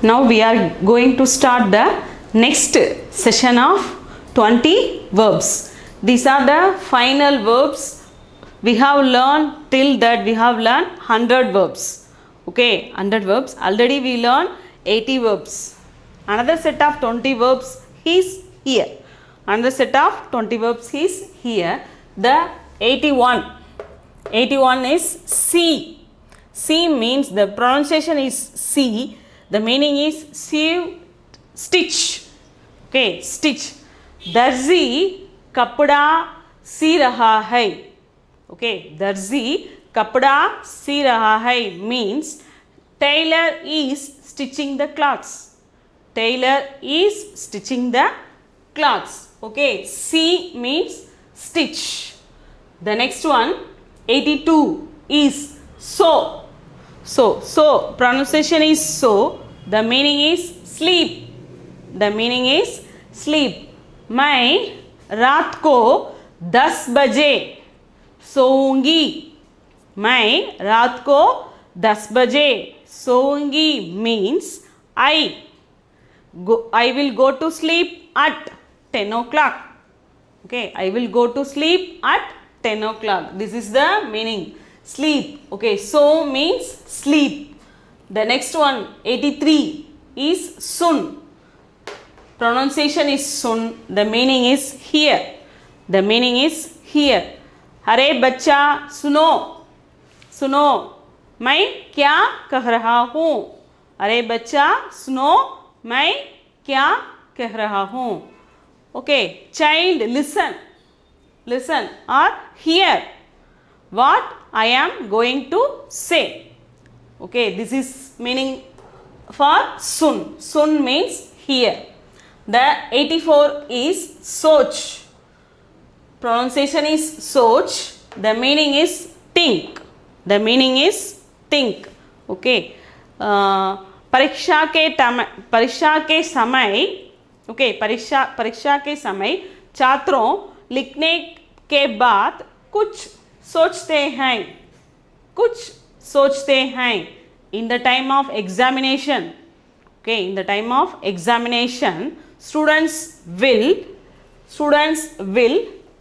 Now we are going to start the next session of 20 verbs. These are the final verbs. We have learned till that we have learned 100 verbs. Okay, 100 verbs. Already we learned 80 verbs. Another set of 20 verbs is here. Another set of 20 verbs is here. The 81. 81 is C. C means the pronunciation is C. The meaning is sew, stitch. Okay, stitch. दर्जी कपड़ा सी रहा है. Okay, दर्जी कपड़ा सी रहा है means tailor is stitching the clothes. Tailor is stitching the clothes. Okay, C means stitch. The next one, 82 is so. So pronunciation is so. The meaning is sleep. The meaning is sleep. मैं रात को 10 बजे सोऊंगी. मैं रात को 10 बजे सोऊंगी means I will go to sleep at 10 o'clock. Okay, I will go to sleep at 10 o'clock. This is the meaning. Sleep. Okay, so means sleep. The next one, 83 is soon. Pronunciation is soon. The meaning is here. The meaning is here. अरे बच्चा सुनो. सुनो मैं क्या कह रहा हूँ. अरे बच्चा सुनो मैं क्या कह रहा हूँ. Okay, child listen. Listen or hear what I am going to say. Okay, this is meaning for soon. Soon means here. The 84 is soch. Pronunciation is soch. The meaning is think. The meaning is think. Okay. परीक्षा के समय okay परीक्षा के समय छात्रों लिखने के बाद कुछ सोचते हैं. कुछ सोचते हैं. In the time of examination. Okay, in the time of examination, students will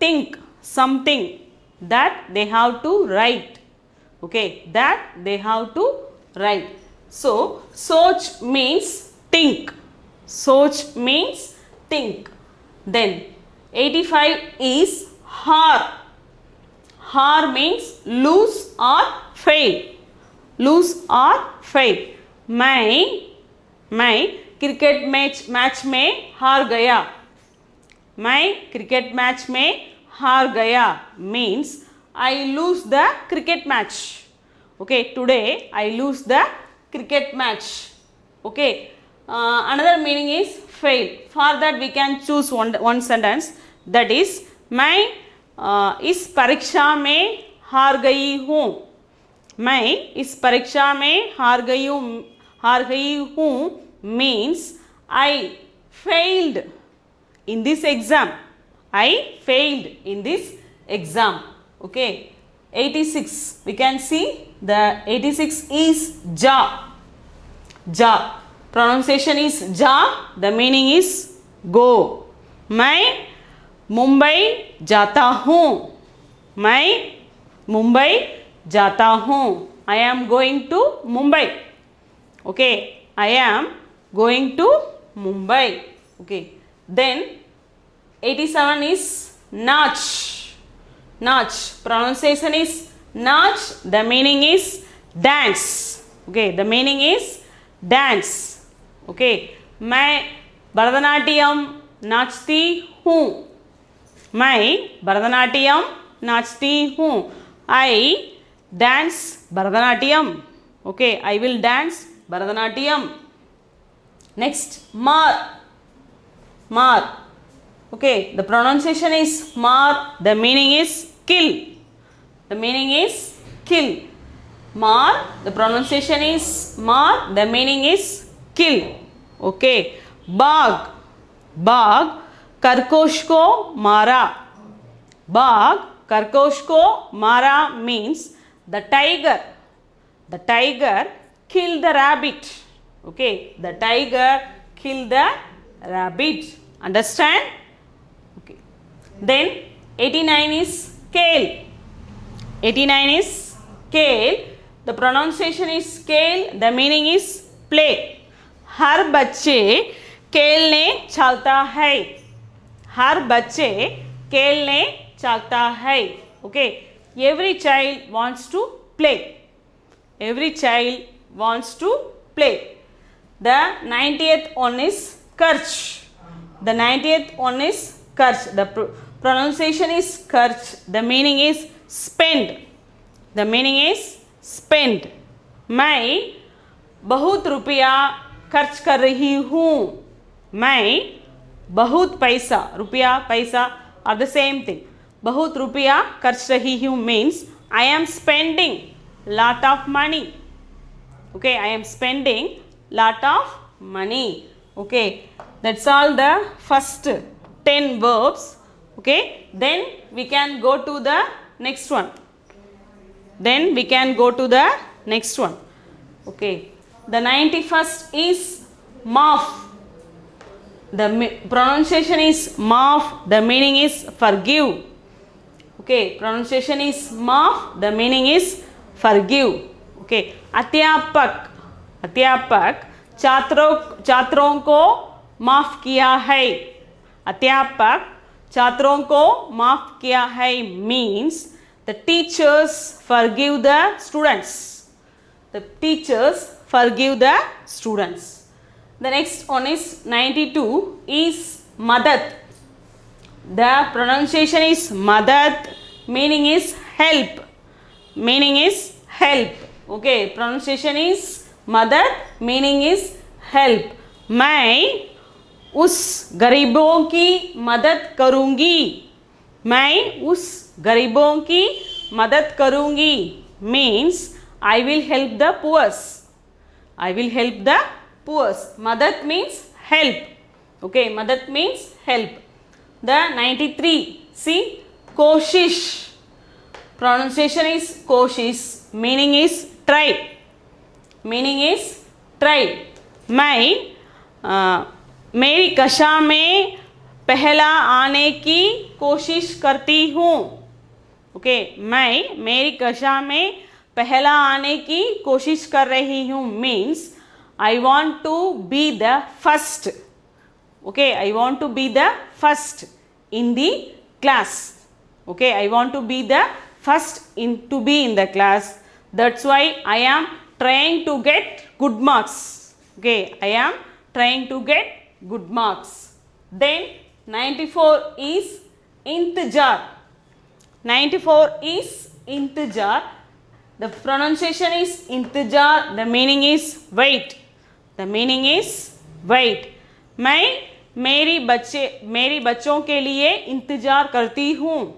think something that they have to write. Okay, that they have to write. So soch means think. Soch means think. Then 85 is har. Har means lose or fail. Lose or fail. मैं cricket match में हार गया. मैं cricket match में हार गया means I lose the cricket match. Okay, today I lose the cricket match. Okay, another meaning is fail. For that we can choose one sentence, that is मैं इस परीक्षा में हार गई हूँ. मैं इस परीक्षा में हार गई हूँ means I failed in this exam. I failed in this exam. Okay, 86 we can see the 86 is ja. Ja. Pronunciation is ja. The meaning is go. मैं मुंबई जाता हूँ. मैं मुंबई जाता हूँ. I am going to Mumbai. Okay, I am going to Mumbai. Okay, then 87 is नाच. नाच. Pronunciation is नाच. The meaning is dance. Okay, the meaning is dance. Okay, मैं भरतनाट्यम नाचती हूँ. मैं भरतनाट्यम नाचती हूँ. I dance Bharatanatyam. Okay, I will dance Bharatanatyam. Next, mar. Mar. Okay, the pronunciation is mar. The meaning is kill. The meaning is kill. Mar. The pronunciation is mar. The meaning is kill. Okay, बाघ. बाघ खरगोश को मारा. बाघ खरगोश को मारा means the tiger killed the rabbit. Okay, the tiger killed the rabbit. Understand? Okay. Then 89 is kale. 89 is kale. The pronunciation is kale. The meaning is play. हर बच्चे खेलने चलता है. हर बच्चे खेलने चलता है. Okay. Every child wants to play. Every child wants to play. The 90th one is karch. The 90th one is karch. The pronunciation is karch. The meaning is spend. The meaning is spend. मैं बहुत रुपया खर्च कर रही हूँ. मैं बहुत पैसा, रुपया पैसा are the same thing. बहुत रुपया खर्च रही हूँ means I am spending lot of money. Okay, I am spending lot of money. Okay, that's all the first 10 verbs. Okay, then we can go to the next one. Then we can go to the next one. Okay, the 91st is maaf. The pronunciation is maaf. The meaning is forgive. Okay, pronunciation is maaf. The meaning is forgive. Okay, अध्यापक. अध्यापक छात्रों को माफ किया है. अध्यापक छात्रों को माफ किया है means the teachers forgive the students. The teachers forgive the students. The next one is 92 is madad. The pronunciation is madad. Meaning is help. Meaning is help. Okay, pronunciation is madad. Meaning is help. मैं उस गरीबों की मदद करूँगी. मैं उस गरीबों की मदद करूँगी means I will help the poor. I will help the poor. Madad means help. Okay, madad means help. The 93, see, koshish. Pronunciation is koshish. Meaning is try. Meaning is try. मैं मेरी कक्षा में पहला आने की कोशिश करती हूँ. ओके, मैं मेरी कक्षा में पहला आने की कोशिश कर रही हूँ means I want to be the first. Okay, I want to be the first in the class. Okay, I want to be the first to be in the class. That's why I am trying to get good marks. Okay, I am trying to get good marks. Then 94 is intijar. 94 is intijar. The pronunciation is intijar. The meaning is wait. The meaning is wait. मैं मेरी बच्चों के लिए इंतज़ार करती हूँ.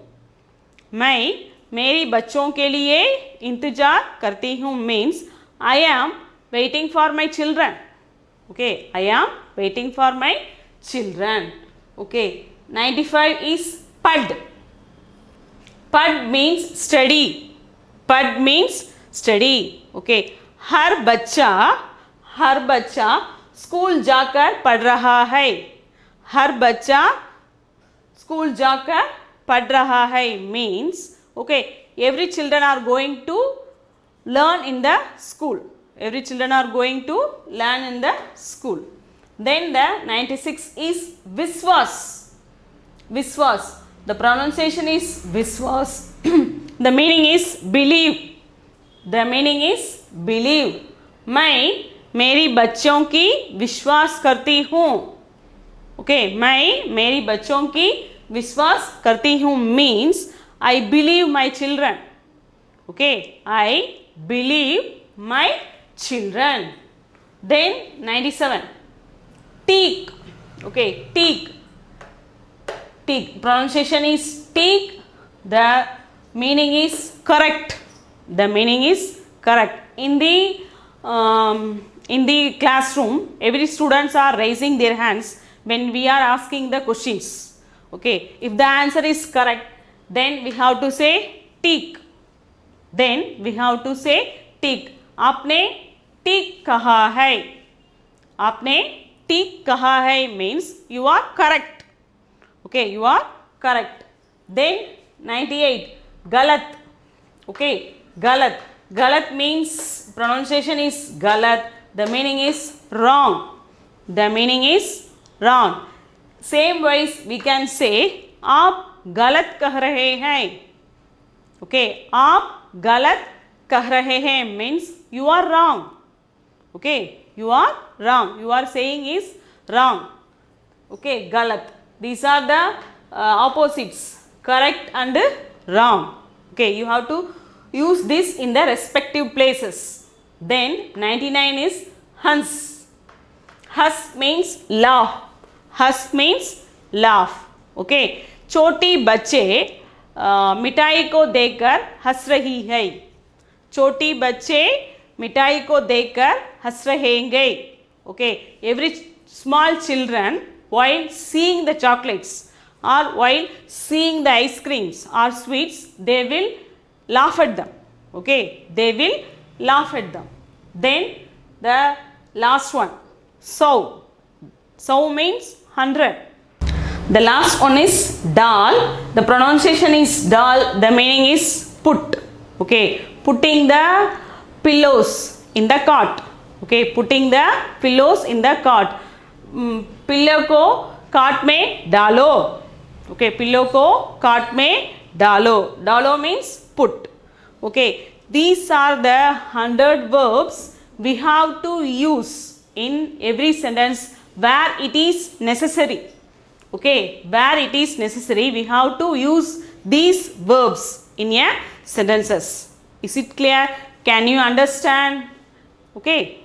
मैं मेरी बच्चों के लिए इंतज़ार करती हूँ means I am waiting for my children. Okay, I am waiting for my children. Okay, 95 is pad. Pad means study. Pad means study. Okay, हर बच्चा स्कूल जाकर पढ़ रहा है. हर बच्चा स्कूल जाकर पढ़ रहा है means okay, every children are going to learn in the school. Every children are going to learn in the school. Then the 96 is viswas. Viswas. The pronunciation is viswas. The meaning is believe. The meaning is believe. मैं मेरी बच्चों की विश्वास करती हूँ. Okay, मैं मेरी बच्चों की विश्वास करती हूँ means I believe my children. Okay, I believe my children. Then 97 teak. Okay, teak. Teak. Pronunciation is teak. The meaning is correct. The meaning is correct. In the classroom, every students are raising their hands when we are asking the questions. Okay, if the answer is correct, then we have to say teak. Then we have to say teak. आपने ठीक कहा है. आपने ठीक कहा है means you are correct. Okay, you are correct. Then 98 galat. Okay, galat. Galat means pronunciation is galat. The meaning is wrong. The meaning is wrong. Same wise we can say आप गलत कह रहे हैं. Okay, आप गलत कह रहे हैं means you are wrong. Okay, you are wrong. You are saying is wrong. Okay, galat. These are the opposites, correct and wrong. Okay, you have to use this in the respective places. Then 99 is hans. Hus means laugh. Hus means laugh. Okay, छोटी बच्चे मिठाई को देखकर हंस रही है. छोटी बच्चे मिठाई को देखकर हंस रहेंगे. Okay, every small children while seeing the chocolates or while seeing the ice creams or sweets, they will laugh at them. Okay, they will laugh at them. Then the last one, so. So means 100. The last one is dal. The pronunciation is dal. The meaning is put. Okay, putting the pillows in the cot. Okay, putting the pillows in the cot. Pillow को काट में डालो. Okay, pillow को काट में डालो. डालो means put. Okay, these are the 100 verbs we have to use in every sentence where it is necessary. Okay, where it is necessary we have to use these verbs in a sentences. Is it clear? Can you understand? Okay.